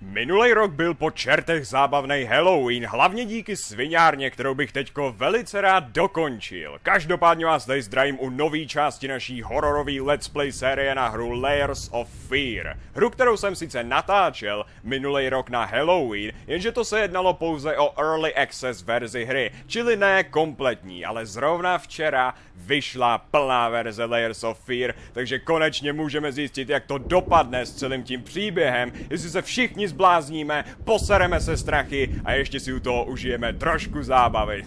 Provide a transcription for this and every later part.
Minulý rok byl po čertech zábavnej Halloween, hlavně díky sviňárně, kterou bych teďko velice rád dokončil. Každopádně vás tady zdravím u nový části naší hororový let's play série na hru Layers of Fear. Hru, kterou jsem sice natáčel minulý rok na Halloween, jenže to se jednalo pouze o Early Access verzi hry, čili ne kompletní, ale zrovna včera vyšla plná verze Layers of Fear, takže konečně můžeme zjistit, jak to dopadne s celým tím příběhem, jestli se všichni zblázníme, posereme se strachy a ještě si u toho užijeme trošku zábavy.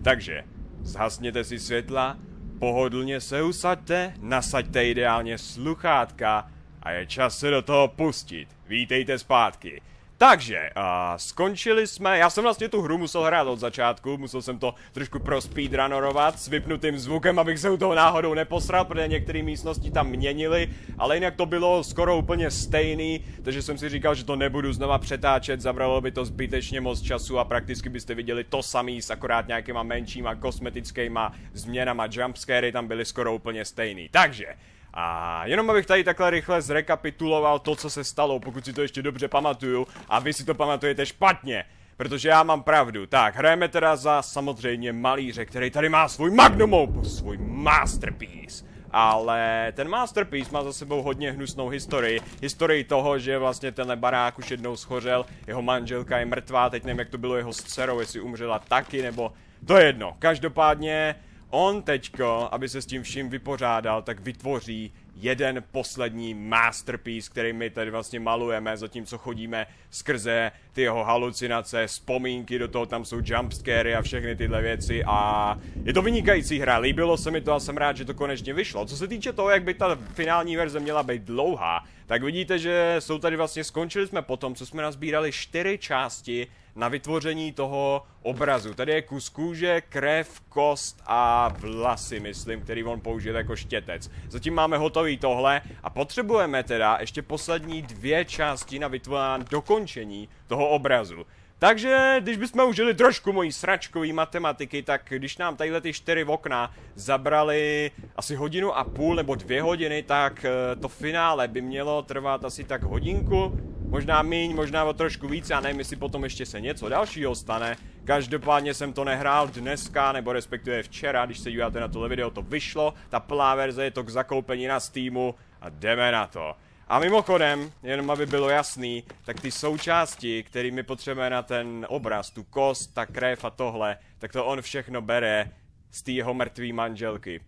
Takže zhasněte si světla, pohodlně se usaďte, nasaďte ideálně sluchátka a je čas se do toho pustit. Vítejte zpátky. Takže, skončili jsme, já jsem vlastně tu hru musel hrát od začátku, musel jsem to trošku prospeedrunnerovat s vypnutým zvukem, abych se u toho náhodou neposral, protože některé místnosti tam měnili, ale jinak to bylo skoro úplně stejný, takže jsem si říkal, že to nebudu znova přetáčet, zabralo by to zbytečně moc času a prakticky byste viděli to samý s akorát nějakýma menšíma kosmetickýma změnama, jumpscary tam byly skoro úplně stejný, takže... A jenom abych tady takhle rychle zrekapituloval to, co se stalo, pokud si to ještě dobře pamatuju a vy si to pamatujete špatně, protože já mám pravdu. Tak, hrajeme teda za samozřejmě malíře, který tady má svůj magnum opus, svůj masterpiece. Ale ten masterpiece má za sebou hodně hnusnou historii. Historii toho, že vlastně tenhle barák už jednou schořel, jeho manželka je mrtvá, teď nevím, jak to bylo jeho s dcerou, jestli umřela taky, nebo... To je jedno, každopádně... On teďko, aby se s tím vším vypořádal, tak vytvoří jeden poslední masterpiece, který my tady vlastně malujeme, zatímco chodíme skrze ty jeho halucinace, vzpomínky, do toho tam jsou jumpscary a všechny tyhle věci a je to vynikající hra, líbilo se mi to a jsem rád, že to konečně vyšlo. Co se týče toho, jak by ta finální verze měla být dlouhá, tak vidíte, že jsou tady vlastně, skončili jsme potom, co jsme nazbírali 4 části na vytvoření toho obrazu. Tady je kus kůže, krev, kost a vlasy, myslím, který on použil jako štětec. Zatím máme hotový tohle a potřebujeme teda ještě poslední 2 části na dokončení toho obrazu. Takže, když bychom užili trošku mojí sračkový matematiky, tak když nám tadyhle ty 4 okna zabrali asi 1,5 hodiny nebo 2 hodiny, tak to finále by mělo trvat asi tak hodinku, možná míň, možná o trošku víc, já nevím, jestli potom ještě se něco dalšího stane. Každopádně jsem to nehrál dneska, nebo respektive včera, když se díváte na tohle video, to vyšlo, ta plná verze je to k zakoupení na Steamu a jdeme na to. A mimochodem, jenom aby bylo jasný, tak ty součásti, kterými potřebujeme na ten obraz, tu kost, ta krev a tohle, tak to on všechno bere z té jeho mrtvý manželky.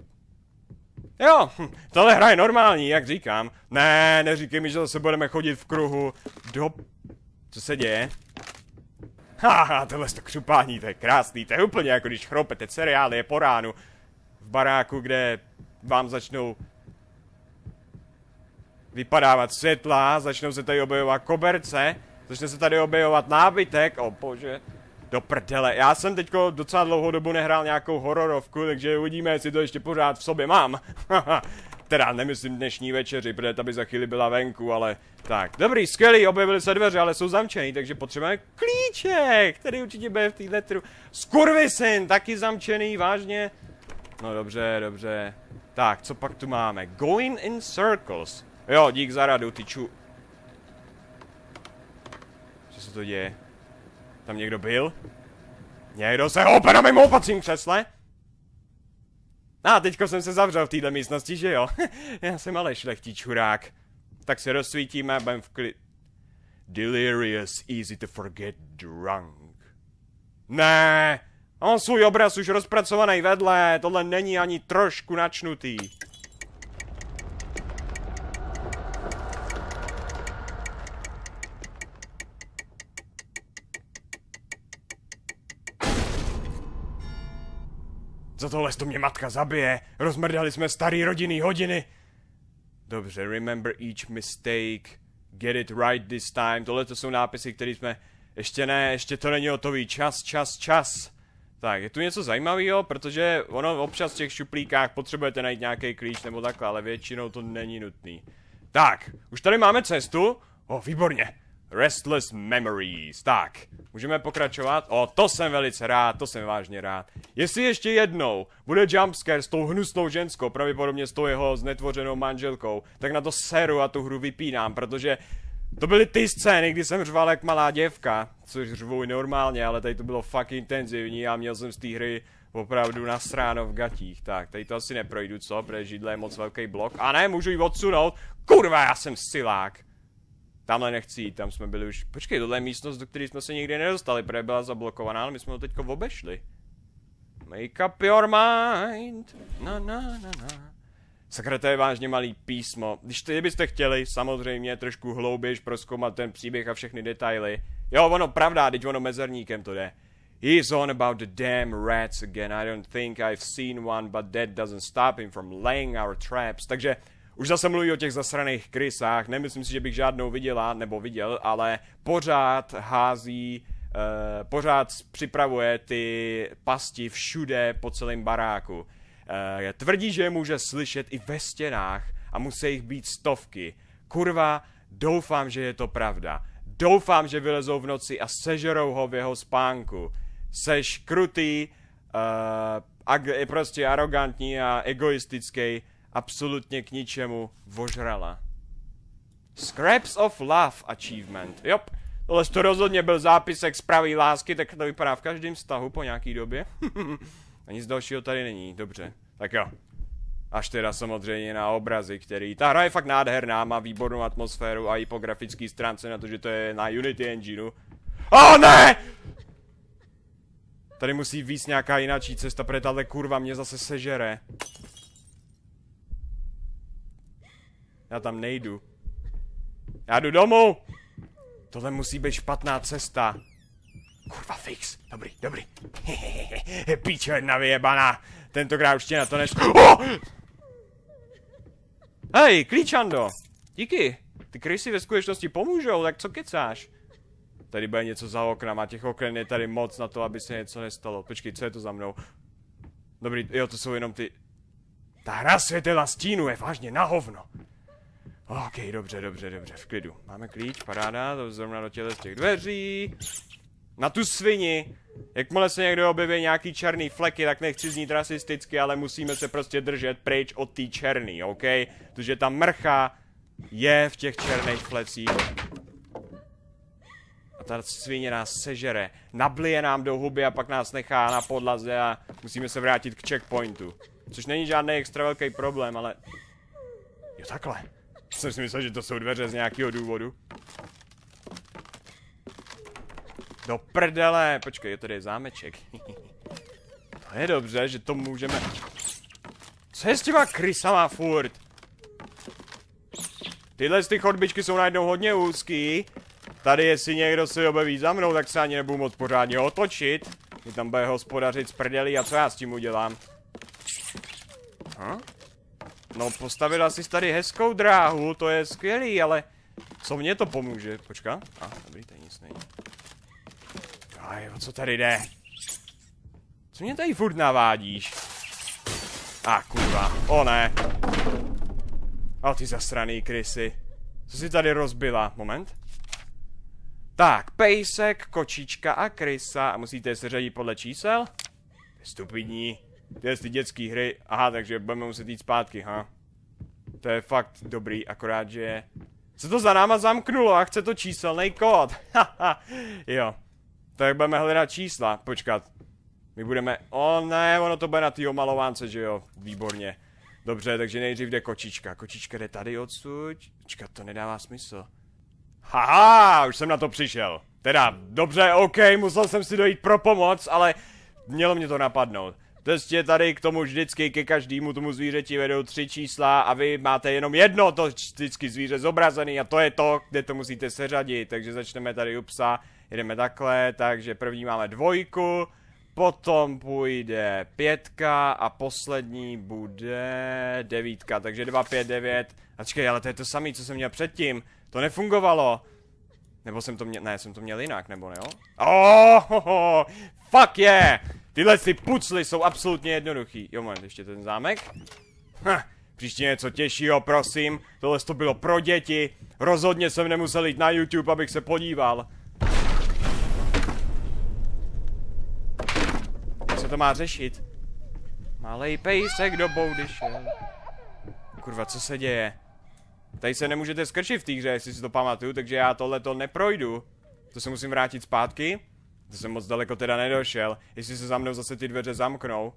Jo, tohle hra je normální, jak říkám. Ne, neříkej mi, že zase budeme chodit v kruhu do... Co se děje? Haha, tohle to křupání, to je krásný, to je úplně jako když chropete cereály, je po ránu v baráku, kde vám začnou vypadávat světla, začnou se tady objevovat koberce, začne se tady objevovat nábytek, o bože, do prdele. Já jsem teďko docela dlouhou dobu nehrál nějakou hororovku, takže uvidíme, jestli to ještě pořád v sobě mám. Teda nemyslím dnešní večeři, protože ta by za chvíli byla venku, ale tak. Dobrý, skvělý, objevily se dveře, ale jsou zamčený, takže potřebujeme klíček, který určitě bude v této tru. Skurvisyn, taky zamčený, vážně? No dobře, dobře. Tak, co pak tu máme? Going in circles. Jo, dík za radu, ty ču... Co se to děje? Tam někdo byl? Někdo se houpe na mém houpacím křesle? Teďko jsem se zavřel v této místnosti, že jo? Já jsem ale šlechtí čurák. Tak se rozsvítíme a budem v Delirious, easy to forget, drunk. Ne, on svůj obraz už rozpracovaný vedle, tohle není ani trošku načnutý. Za tohle to mě matka zabije. Rozmrdali jsme starý rodinný hodiny. Dobře, remember each mistake. Get it right this time. Tohle to jsou nápisy, které jsme... Ještě ne, ještě to není hotový. Čas. Tak, je tu něco zajímavého, protože ono občas v těch šuplíkách potřebujete najít nějaký klíč nebo takhle, ale většinou to není nutný. Tak, už tady máme cestu. Výborně. Restless Memories. Tak, můžeme pokračovat. To jsem velice rád, to jsem vážně rád. Jestli ještě jednou bude jumpscare s tou hnusnou ženskou, pravděpodobně s tou jeho znetvořenou manželkou, tak na to seru a tu hru vypínám, protože To byly ty scény, kdy jsem řval jak malá děvka, což řvu i normálně, ale tady to bylo fakt intenzivní a měl jsem z té hry opravdu nasráno v gatích. Tak, tady to asi neprojdu, co? Protože židle je moc velký blok. A ne, můžu ji odsunout. Kurva, já jsem silák. Tamhle nechci jít, tam jsme byli už... Počkej, tohle je místnost, do které jsme se nikdy nedostali, protože byla zablokovaná, ale my jsme ho teďko obešli. Make up your mind. Na na na na. Sakra, to je vážně malý písmo. Kdybyste chtěli, samozřejmě, trošku hlouběji prozkoumat ten příběh a všechny detaily. Jo, ono pravda, teď ono mezerníkem to jde. He's on about the damn rats again. I don't think I've seen one, but that doesn't stop him from laying our traps. Takže už zase mluví o těch zasraných krysách. Nemyslím si, že bych žádnou viděl, ale pořád hází, pořád připravuje ty pasti všude po celém baráku. Tvrdí, že je může slyšet i ve stěnách a musí jich být stovky. Kurva, doufám, že je to pravda. Doufám, že vylezou v noci a sežerou ho v jeho spánku. Seš krutý, je prostě arrogantní a egoistický, absolutně k ničemu vožrala. Scraps of Love Achievement. Jop, tohle to rozhodně byl zápisek z pravý lásky, tak to vypadá v každém vztahu po nějaký době. A nic dalšího tady není, dobře. Tak jo. Až teda samozřejmě na obrazy, který... Ta hra je fakt nádherná, má výbornou atmosféru a i po grafické stránce na to, že to je na Unity engineu. Oh, ne! Tady musí víc nějaká jináčí cesta, protože tahle kurva mě zase sežere. Já tam nejdu. Já jdu domů! Tohle musí být špatná cesta. Kurva fix. Dobrý, dobrý. Píčo jedna vyjebaná. Tentokrát už tě na to oh! Hej, klíčando. Díky. Ty krysy ve skutečnosti pomůžou, tak co kecáš? Tady bude něco za oknama, těch oken je tady moc na to, aby se něco nestalo. Počkej, co je to za mnou? Dobrý, jo, to jsou jenom ty... Ta hra světela stínu je vážně na hovno. OK, dobře, v klidu. Máme klíč, paráda, to zrovna do těle z těch dveří. Na tu svini. Jakmile se někdo objeví nějaký černý fleky, tak nechci znít rasisticky, ale musíme se prostě držet pryč od té černý, OK? Protože ta mrcha je v těch černých flecích. A ta svině nás sežere. Nablije nám do huby a pak nás nechá na podlaze a musíme se vrátit k checkpointu. Což není žádný extra velký problém, ale... Jo, takhle. Jsem si myslel, že to jsou dveře z nějakého důvodu. Do prdele, počkej, tady je zámeček. To je dobře, že to můžeme... Co je s těma krysama furt? Tyhle ty chodbičky jsou najednou hodně úzký. Tady jestli někdo se objeví za mnou, tak se ani nebudu moc pořádně otočit. Mě tam bude hospodařit z prdelí a co já s tím udělám? No, postavila jsi tady hezkou dráhu, to je skvělý, ale... Co mě to pomůže? Počka. Dobrý, tady nic není. Aj, o co tady jde? Co mě tady furt navádíš? Kurva, o ne. Ty zasraný krysy. Co jsi tady rozbila? Moment. Tak, pejsek, kočička a krysa. A musíte se řadit podle čísel? Stupidní. Ty dětský hry. Aha, takže budeme muset jít zpátky, To je fakt dobrý, akorát, že... Se to za náma zamknulo a chce to číselný kód. Jo. Tak budeme hledat čísla. Počkat. My budeme... ne, ono to bude na té omalovánce, že jo? Výborně. Dobře, takže nejdřív jde kočička. Kočička jde tady odsud. Počkat, to nedává smysl. Haha, už jsem na to přišel. Teda, dobře, OK, musel jsem si dojít pro pomoc, ale mělo mě to napadnout. Prostě tady k tomu vždycky, ke každému tomu zvířeti vedou 3 čísla a vy máte jenom jedno to vždycky zvíře zobrazený a to je to, kde to musíte seřadit. Takže začneme tady u psa, jedeme takhle, takže první máme 2, potom půjde 5 a poslední bude 9, takže 2, 5, 9. A čekaj, ale to je to samé, co jsem měl předtím, to nefungovalo. Nebo jsem to měl, ne, jsem to měl jinak, nebo ne, jo? Fuck yeah! Tyhle ty pucly jsou absolutně jednoduchý. Jo, moment, ještě ten zámek. Příště něco těžšího, prosím. Tohle to bylo pro děti. Rozhodně jsem nemusel jít na YouTube, abych se podíval. Jak se to má řešit? Malej pejsek do boudy šel. Kurva, co se děje? Tady se nemůžete skrčit v té hře, jestli si to pamatuju, takže já tohleto neprojdu. To se musím vrátit zpátky. To jsem moc daleko teda nedošel. Jestli se za mnou zase ty dveře zamknou.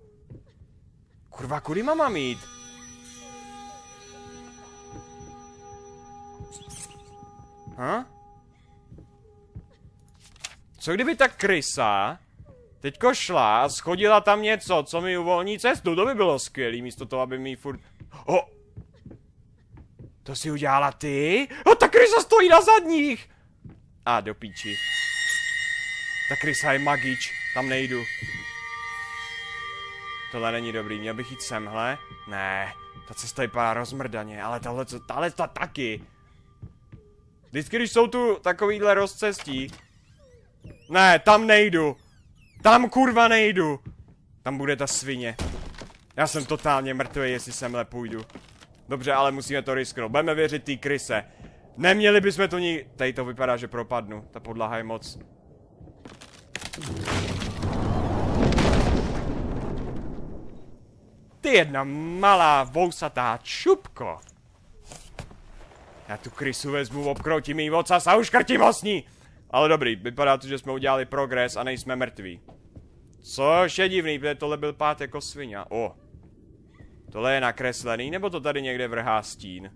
Kurva, kudy mám jít? Co kdyby ta krysa teďko šla a schodila tam něco, co mi uvolní cestu? To by bylo skvělý, místo toho, aby mi furt... To si udělala ty? Ta krysa stojí na zadních! Do píči. Ta krysa je magič, tam nejdu. Tohle není dobrý, měl bych jít semhle? Ne, ta cesta vypadá rozmrdaně, ale tahle taky. Vždycky, když jsou tu takovýhle rozcestí. Ne, tam nejdu. Tam kurva nejdu. Tam bude ta svině. Já jsem totálně mrtvý, jestli semhle půjdu. Dobře, ale musíme to risknout. Budeme věřit té kryse. Neměli bychom to ní... Tady to vypadá, že propadnu. Ta podlaha je moc... Ty jedna malá vousatá čupko. Já tu krysu vezmu, obkroutím jí ocas a uškrtím ho s ní. Ale dobrý, vypadá to, že jsme udělali progres a nejsme mrtví. Což je divný, protože tohle byl pád jako svině. Tohle je nakreslený, nebo to tady někde vrhá stín?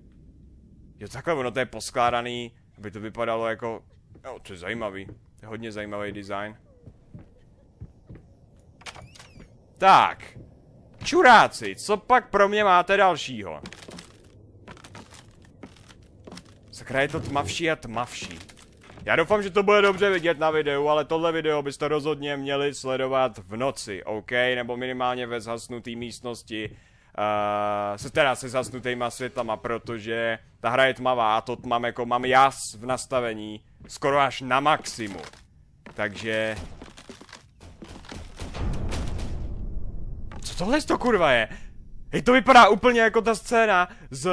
Jo, takhle ono to je poskládaný, aby to vypadalo jako... Jo, to je zajímavý. To je hodně zajímavý design. Tak. Čuráci, co pak pro mě máte dalšího? Sakra, je to tmavší a tmavší. Já doufám, že to bude dobře vidět na videu, ale tohle video byste rozhodně měli sledovat v noci, OK? Nebo minimálně ve zhasnuté místnosti. Se zhasnutýma světlama, protože ta hra je tmavá a to mám jas v nastavení skoro až na maximum. Takže... Co tohle to kurva je? Hej, to vypadá úplně jako ta scéna z...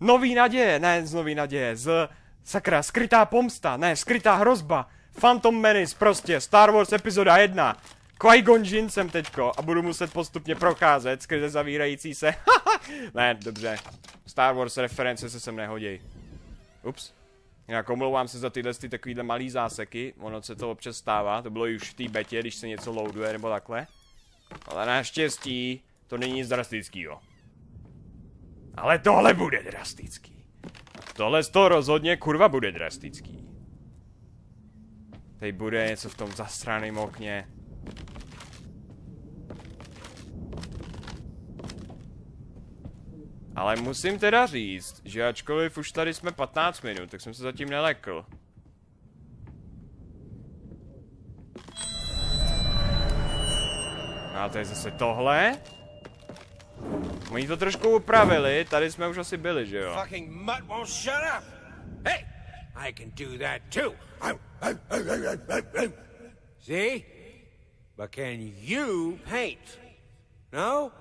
Nový naděje, ne z Nový naděje, z... Sakra, skrytá pomsta, ne, skrytá hrozba. Phantom Menace, prostě, Star Wars epizoda 1. Qui-Gon Jinn jsem teďko a budu muset postupně procházet skrze zavírající se. Ne, dobře. Star Wars reference se sem nehodí. Ups. Jinak omlouvám se za tyhle takovýhle malý záseky. Ono se to občas stává. To bylo už v té betě, když se něco loaduje nebo takhle. Ale naštěstí to není nic drastického. Ale tohle bude drastický. Tohle z toho rozhodně kurva bude drastický. Tady bude něco v tom zasraném okně. Ale musím teda říct, že ačkoliv už tady jsme 15 minut, tak jsem se zatím nelekl. A to je zase tohle. Oni to trošku upravili, tady jsme už asi byli, že jo? Fucking mutt won't shut up. Hey, I can do that too. See? But can you paint? No?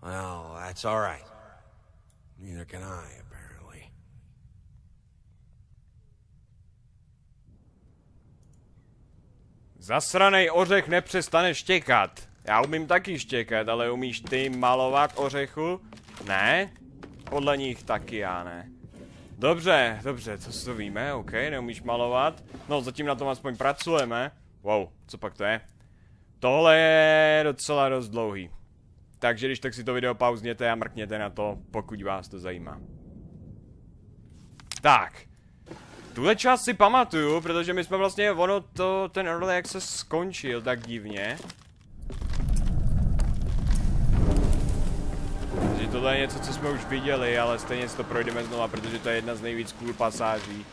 Well, that's all right. Neither can I, apparently. Zasranej ořech nepřestane štěkat. Já umím taky štěkat, ale umíš ty malovat ořechu? Ne? Podle nich taky já ne. Dobře, dobře, to si to víme, OK, neumíš malovat. No, zatím na tom aspoň pracujeme. Wow, co pak to je? Tohle je docela dost dlouhý. Takže když tak si to video pauzněte a mrkněte na to, pokud vás to zajímá. Tak. Tuhle část si pamatuju, protože my jsme vlastně, ten early access skončil tak divně. Takže tohle je něco, co jsme už viděli, ale stejně si to projdeme znova, protože to je jedna z nejvíc cool pasáží.